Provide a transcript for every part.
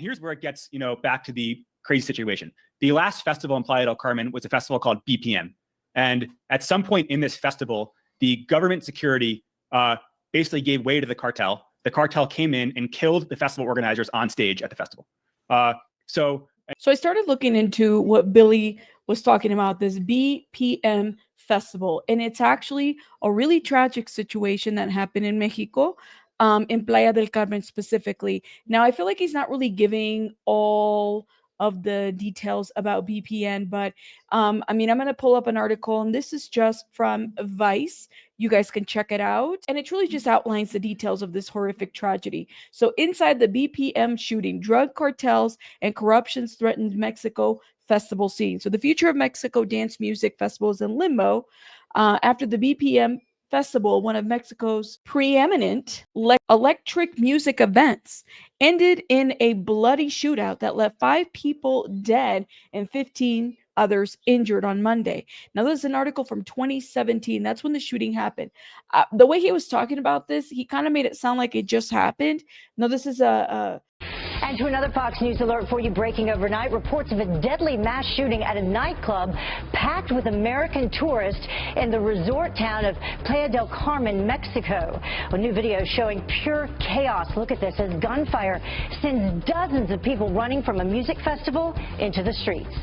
here's where it gets, back to the crazy situation. The last festival in Playa del Carmen was a festival called BPM. And at some point in this festival, the government security basically gave way to the cartel. The cartel came in and killed the festival organizers on stage at the festival. So I started looking into what Billy was talking about, this BPM Festival, and it's actually a really tragic situation that happened in Mexico, in Playa del Carmen specifically. Now, I feel like he's not really giving all of the details about BPN, but I'm going to pull up an article, and this is just from Vice. You guys can check it out, and it truly just outlines the details of this horrific tragedy. So inside the BPM shooting, drug cartels and corruptions threatened Mexico festival scene. So the future of Mexico dance music festival is in limbo after the BPM Festival, one of Mexico's preeminent electric music events, ended in a bloody shootout that left 5 people dead and 15 others injured on Monday. Now, this is an article from 2017. That's when the shooting happened. The way he was talking about this, he kind of made it sound like it just happened. No, this is And to another Fox News alert for you breaking overnight, reports of a deadly mass shooting at a nightclub packed with American tourists in the resort town of Playa del Carmen, Mexico. A new video showing pure chaos. Look at this as gunfire sends dozens of people running from a music festival into the streets.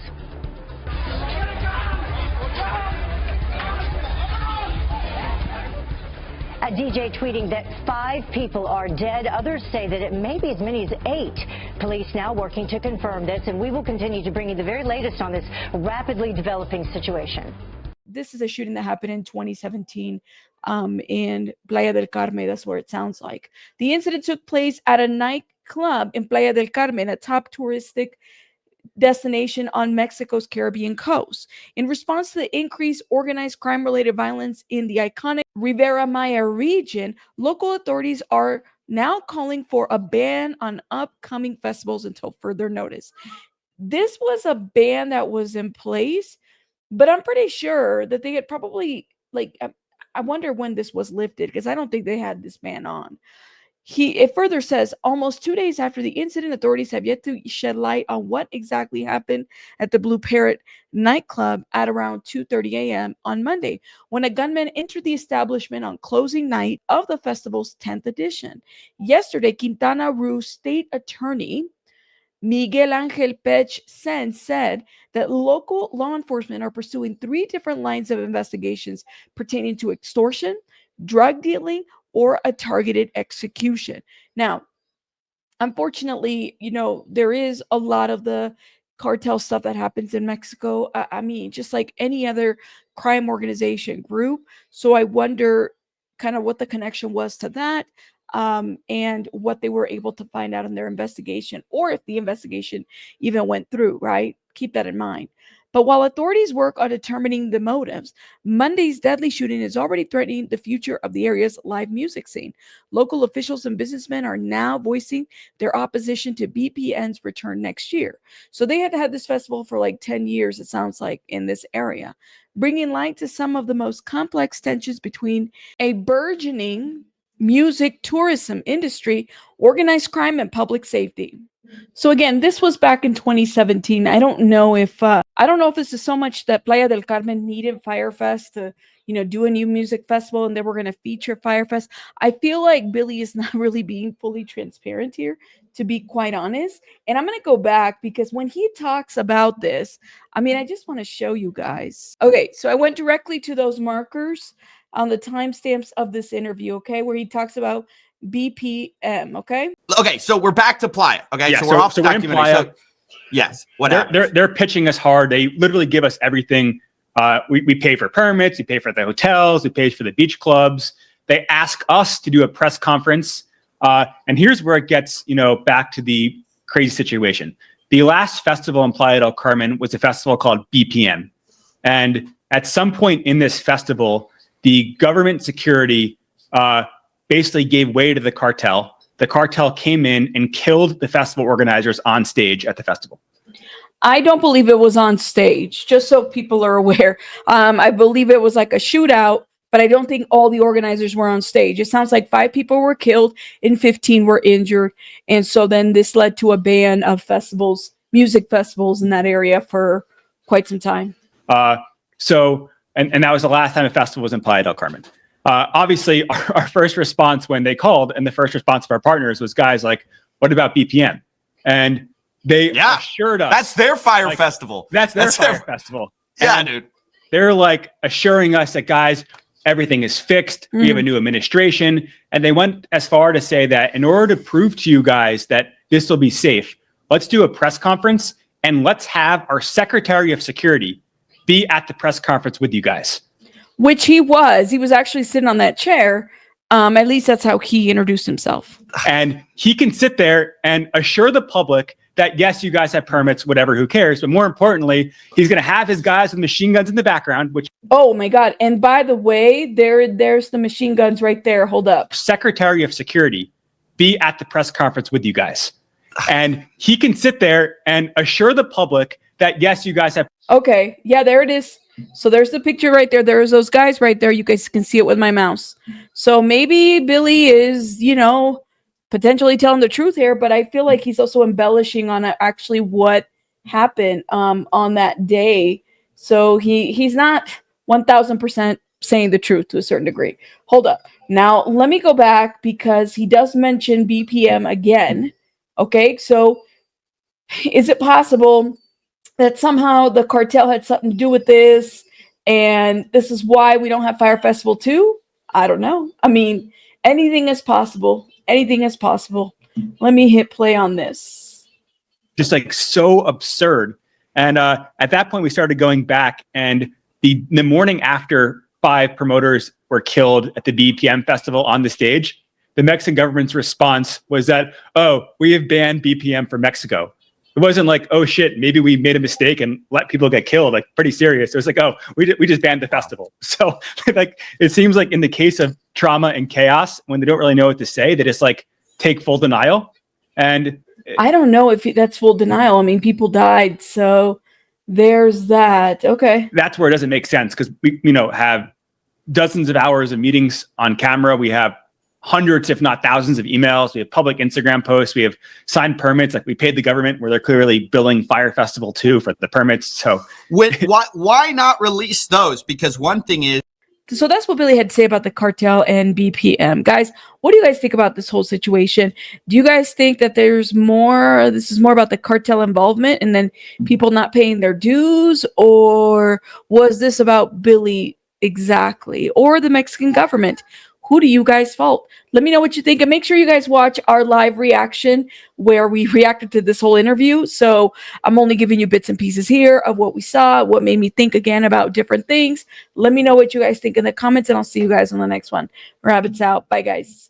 A DJ tweeting that 5 people are dead. Others say that it may be as many as 8. Police now working to confirm this, and we will continue to bring you the very latest on this rapidly developing situation. This is a shooting that happened in 2017 in Playa del Carmen. That's where it sounds like. The incident took place at a nightclub in Playa del Carmen, a top touristic destination on Mexico's Caribbean coast. In response to the increased organized crime-related violence in the iconic Ribera Maya region, local authorities are now calling for a ban on upcoming festivals until further notice. This was a ban that was in place, but I'm pretty sure that they had probably, I wonder when this was lifted, because I don't think they had this ban on. It further says, almost 2 days after the incident, authorities have yet to shed light on what exactly happened at the Blue Parrot nightclub at around 2:30 a.m. on Monday, when a gunman entered the establishment on closing night of the festival's 10th edition. Yesterday, Quintana Roo State Attorney Miguel Angel Pech Sen said that local law enforcement are pursuing 3 different lines of investigations pertaining to extortion, drug dealing, or a targeted execution. Now, unfortunately, there is a lot of the cartel stuff that happens in Mexico. Just like any other crime organization group. So I wonder kind of what the connection was to that, and what they were able to find out in their investigation, or if the investigation even went through, right? Keep that in mind. But while authorities work on determining the motives, Monday's deadly shooting is already threatening the future of the area's live music scene. Local officials and businessmen are now voicing their opposition to BPN's return next year. So they had to have this festival for like 10 years, it sounds like, in this area, bringing light to some of the most complex tensions between a burgeoning music tourism industry, organized crime, and public safety. So again, this was back in 2017. I don't know if this is so much that Playa del Carmen needed FYRE Fest to, do a new music festival, and then we're going to feature FYRE Fest. I feel like Billy is not really being fully transparent here, to be quite honest. And I'm going to go back, because when he talks about this, I just want to show you guys. Okay, so I went directly to those markers on the timestamps of this interview, okay, where he talks about BPM, okay? Okay, so we're back to Playa. Okay, yeah, so we're off we're in Playa. So, yes, whatever. They're pitching us hard. They literally give us everything. We pay for permits, we pay for the hotels, we pay for the beach clubs. They ask us to do a press conference. And here's where it gets, back to the crazy situation. The last festival in Playa del Carmen was a festival called BPM. And at some point in this festival, the government security basically gave way to the cartel. The cartel came in and killed the festival organizers on stage at the festival. I don't believe it was on stage, just so people are aware. I believe it was like a shootout but I don't think all the organizers were on stage. It sounds like 5 people were killed and 15 were injured. And so then this led to a ban of festivals, music festivals in that area for quite some time. And that was the last time a festival was in Playa del Carmen. Obviously, our first response when they called, and the first response of our partners was, guys, like, what about BPM? And they assured us. That's their FYRE Festival. That's their FYRE Festival. Yeah, and dude. They're like assuring us that, guys, everything is fixed. We have a new administration. And they went as far to say that in order to prove to you guys that this will be safe, let's do a press conference and let's have our Secretary of Security be at the press conference with you guys. Which he was. He was actually sitting on that chair. At least that's how he introduced himself. And he can sit there and assure the public that, yes, you guys have permits, whatever, who cares? But more importantly, he's going to have his guys with machine guns in the background, which... Oh, my God. And by the way, there's the machine guns right there. Hold up. Secretary of Security be at the press conference with you guys. And he can sit there and assure the public that, yes, you guys have... Okay. Yeah, there it is. So there's the picture right there. There's those guys right there. You guys can see it with my mouse. So maybe Billy is, you know, potentially telling the truth here, but I feel like he's also embellishing on actually what happened on that day. So he's not 1000% saying the truth to a certain degree. Hold up. Now, let me go back because he does mention BPM again. Okay, so is it possible that somehow the cartel had something to do with this, and this is why we don't have FYRE Festival 2? I don't know. I mean, anything is possible. Anything is possible. Let me hit play on this. Just like so absurd. And at that point, we started going back, and the morning after 5 promoters were killed at the BPM Festival on the stage, the Mexican government's response was that, oh, we have banned BPM from Mexico. It wasn't like, oh shit, maybe we made a mistake and let people get killed. Like, pretty serious. It was like, oh, we just banned the festival. So like, it seems like in the case of trauma and chaos, when they don't really know what to say, they just like take full denial. And I don't know if that's full denial. I mean, people died, so there's that. Okay. That's where it doesn't make sense, because we, you know, have dozens of hours of meetings on camera. We have hundreds, if not thousands, of emails. We have public Instagram posts. We have signed permits. Like, we paid the government where they're clearly billing FYRE Festival 2 for the permits. So why not release those? Because one thing is, so that's what Billy had to say about the cartel and BPM. Guys, what do you guys think about this whole situation? Do you guys think that there's more, this is more about the cartel involvement and then people not paying their dues? Or was this about Billy exactly? Or the Mexican government? Who do you guys fault? Let me know what you think, and make sure you guys watch our live reaction where we reacted to this whole interview. So I'm only giving you bits and pieces here of what we saw, what made me think again about different things. Let me know what you guys think in the comments, and I'll see you guys on the next one. Rabbits out. Bye, guys.